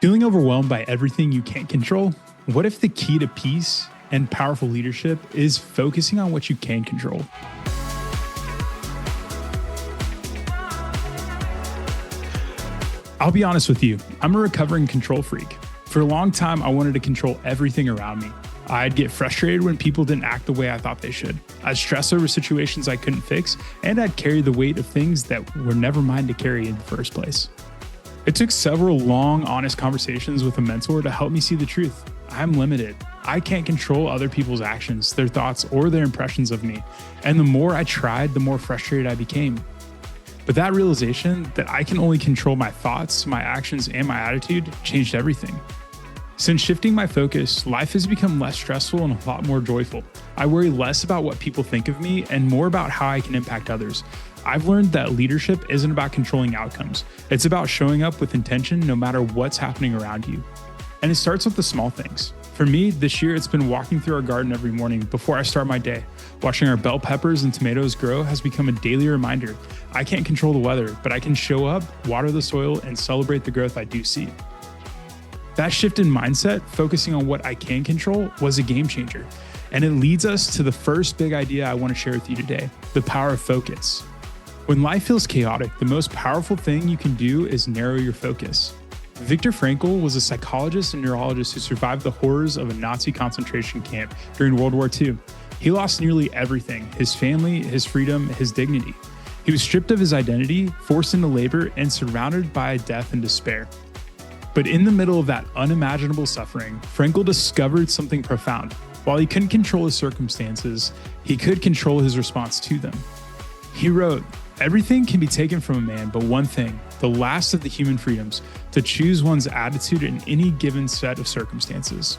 Feeling overwhelmed by everything you can't control? What if the key to peace and powerful leadership is focusing on what you can control? I'll be honest with you, I'm a recovering control freak. For a long time, I wanted to control everything around me. I'd get frustrated when people didn't act the way I thought they should. I'd stress over situations I couldn't fix, and I'd carry the weight of things that were never mine to carry in the first place. It took several long, honest conversations with a mentor to help me see the truth. I'm limited. I can't control other people's actions, their thoughts, or their impressions of me. And the more I tried, the more frustrated I became. But that realization that I can only control my thoughts, my actions, and my attitude changed everything. Since shifting my focus, life has become less stressful and a lot more joyful. I worry less about what people think of me and more about how I can impact others. I've learned that leadership isn't about controlling outcomes. It's about showing up with intention no matter what's happening around you. And it starts with the small things. For me, this year, it's been walking through our garden every morning before I start my day. Watching our bell peppers and tomatoes grow has become a daily reminder. I can't control the weather, but I can show up, water the soil, and celebrate the growth I do see. That shift in mindset, focusing on what I can control, was a game changer. And it leads us to the first big idea I want to share with you today, the power of focus. When life feels chaotic, the most powerful thing you can do is narrow your focus. Viktor Frankl was a psychologist and neurologist who survived the horrors of a Nazi concentration camp during World War II. He lost nearly everything: his family, his freedom, his dignity. He was stripped of his identity, forced into labor, and surrounded by death and despair. But in the middle of that unimaginable suffering, Frankl discovered something profound. While he couldn't control his circumstances, he could control his response to them. He wrote, "Everything can be taken from a man, but one thing, the last of the human freedoms, to choose one's attitude in any given set of circumstances."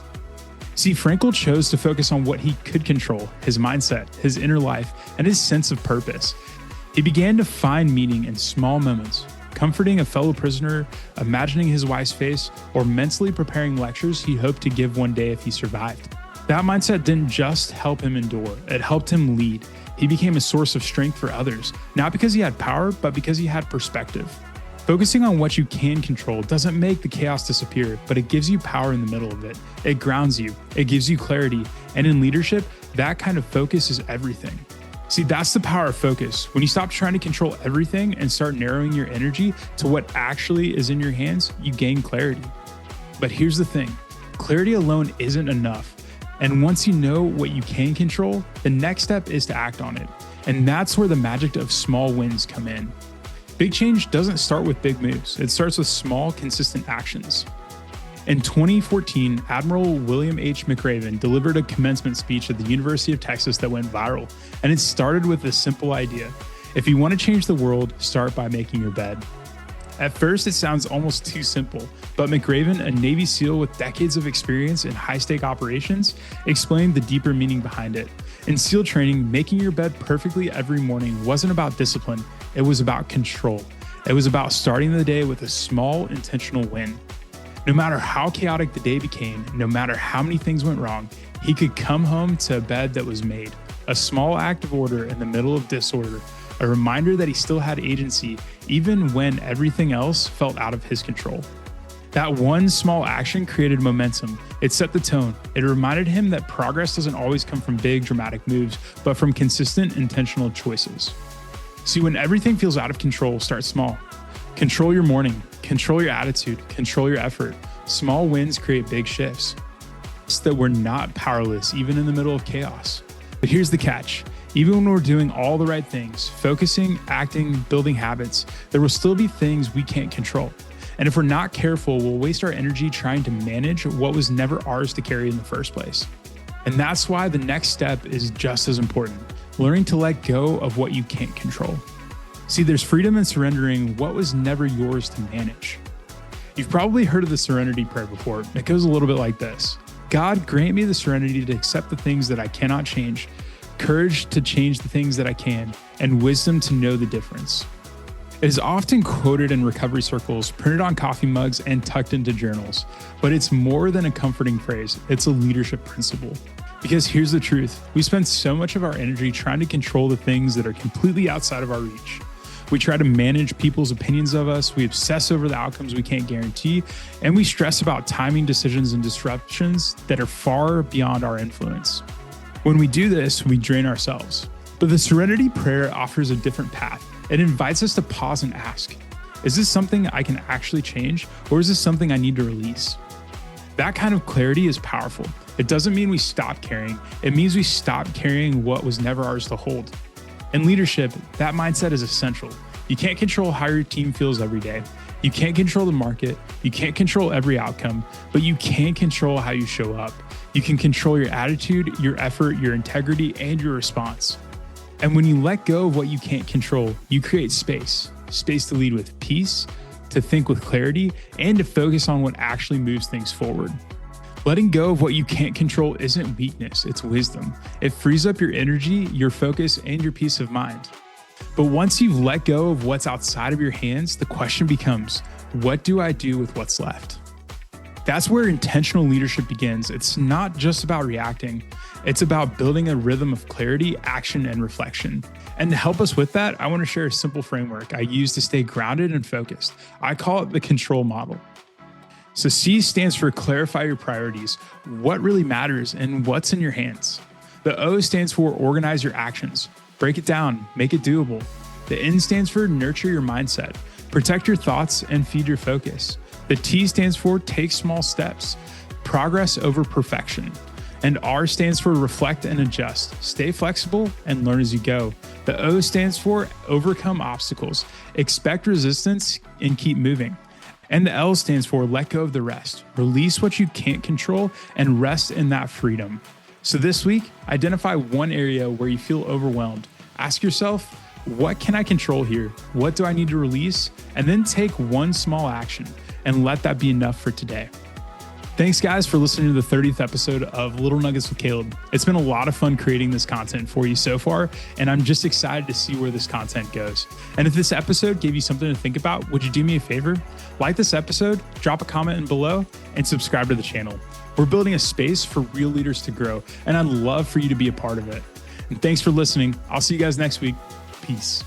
See, Frankl chose to focus on what he could control: his mindset, his inner life, and his sense of purpose. He began to find meaning in small moments, comforting a fellow prisoner, imagining his wife's face, or mentally preparing lectures he hoped to give one day if he survived. That mindset didn't just help him endure, it helped him lead. He became a source of strength for others, not because he had power, but because he had perspective. Focusing on what you can control doesn't make the chaos disappear, but it gives you power in the middle of it. It grounds you, it gives you clarity, and in leadership, that kind of focus is everything. See, that's the power of focus. When you stop trying to control everything and start narrowing your energy to what actually is in your hands, you gain clarity. But here's the thing, clarity alone isn't enough. And once you know what you can control, the next step is to act on it. And that's where the magic of small wins come in. Big change doesn't start with big moves. It starts with small, consistent actions. In 2014, Admiral William H. McRaven delivered a commencement speech at the University of Texas that went viral. And it started with a simple idea. If you want to change the world, start by making your bed. At first, it sounds almost too simple, but McRaven, a Navy SEAL with decades of experience in high-stake operations, explained the deeper meaning behind it. In SEAL training, making your bed perfectly every morning wasn't about discipline, it was about control. It was about starting the day with a small, intentional win. No matter how chaotic the day became, no matter how many things went wrong, he could come home to a bed that was made. A small act of order in the middle of disorder, a reminder that he still had agency even when everything else felt out of his control. That one small action created momentum. It set the tone. It reminded him that progress doesn't always come from big, dramatic moves, but from consistent, intentional choices. See, when everything feels out of control, start small. Control your morning, control your attitude, control your effort. Small wins create big shifts. It's that we're not powerless, even in the middle of chaos. But here's the catch. Even when we're doing all the right things, focusing, acting, building habits, there will still be things we can't control. And if we're not careful, we'll waste our energy trying to manage what was never ours to carry in the first place. And that's why the next step is just as important, learning to let go of what you can't control. See, there's freedom in surrendering what was never yours to manage. You've probably heard of the Serenity Prayer before. It goes a little bit like this. God, grant me the serenity to accept the things that I cannot change, courage to change the things that I can, and wisdom to know the difference. It is often quoted in recovery circles, printed on coffee mugs, and tucked into journals. But it's more than a comforting phrase, it's a leadership principle. Because here's the truth, we spend so much of our energy trying to control the things that are completely outside of our reach. We try to manage people's opinions of us. We obsess over the outcomes we can't guarantee. And we stress about timing decisions and disruptions that are far beyond our influence. When we do this, we drain ourselves. But the Serenity Prayer offers a different path. It invites us to pause and ask, is this something I can actually change, or is this something I need to release? That kind of clarity is powerful. It doesn't mean we stop caring. It means we stop carrying what was never ours to hold. In leadership, that mindset is essential. You can't control how your team feels every day. You can't control the market. You can't control every outcome, but you can control how you show up. You can control your attitude, your effort, your integrity, and your response. And when you let go of what you can't control, you create space to lead with peace, to think with clarity, and to focus on what actually moves things forward. Letting go of what you can't control isn't weakness, it's wisdom. It frees up your energy, your focus, and your peace of mind. But once you've let go of what's outside of your hands, the question becomes, what do I do with what's left? That's where intentional leadership begins. It's not just about reacting. It's about building a rhythm of clarity, action, and reflection. And to help us with that, I want to share a simple framework I use to stay grounded and focused. I call it the control model. So C stands for clarify your priorities, what really matters, and what's in your hands. The O stands for organize your actions, break it down, make it doable. The N stands for nurture your mindset, protect your thoughts, and feed your focus. The T stands for take small steps, progress over perfection. And R stands for reflect and adjust, stay flexible, and learn as you go. The O stands for overcome obstacles, expect resistance, and keep moving. And the L stands for let go of the rest, release what you can't control, and rest in that freedom. So this week, identify one area where you feel overwhelmed. Ask yourself, what can I control here? What do I need to release? And then take one small action and let that be enough for today. Thanks, guys, for listening to the 30th episode of Little Nuggets with Caleb. It's been a lot of fun creating this content for you so far, and I'm just excited to see where this content goes. And if this episode gave you something to think about, would you do me a favor? Like this episode, drop a comment in below, and subscribe to the channel. We're building a space for real leaders to grow, and I'd love for you to be a part of it. And thanks for listening. I'll see you guys next week. Peace.